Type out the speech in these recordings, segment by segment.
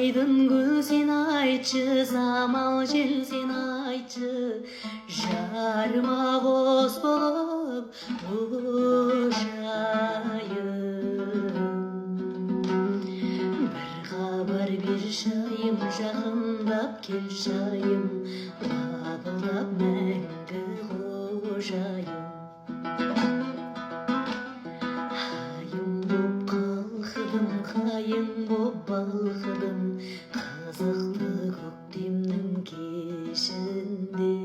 Aydın gül sen aytçı, samal jel sen aytçı, jarıma koz bolup uçayım. Bir haber bir şayım, жақындап кел шайым, лапылдап мәңгі қожайым. Хайым боп қалқыдым, қайың боп балқыдым, қызықты көктемнің кешінде.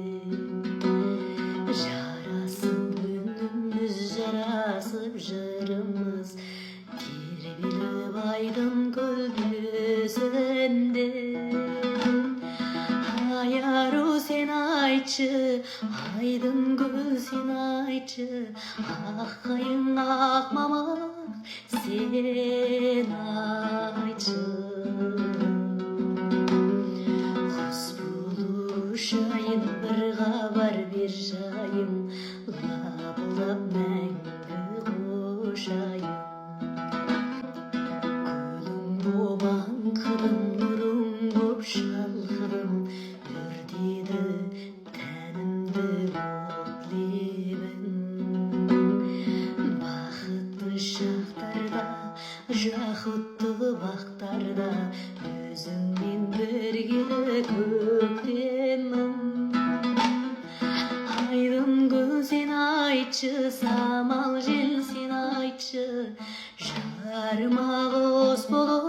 Жарасып үніміз, жарасып жырымыз, тербеліп айдын көлдің өзінде. Ай ару сен айтшы, айдын гүл сен айтшы, ақ қайың ақ мамық сен айтшы. Құс болушайын, бір хабар бер жайым, лапылдап мәңгі қошайым. Гүлің боп аңқыдым, нұрың боп шалқыдым, өртеді тәнімді от лебің. Бақытты шақтарда, жақұтты бақтарда, өзіңмен біргелі көктемім. Айдын гүл сен айтшы, самал жел сен айтшы, жарыма қос болып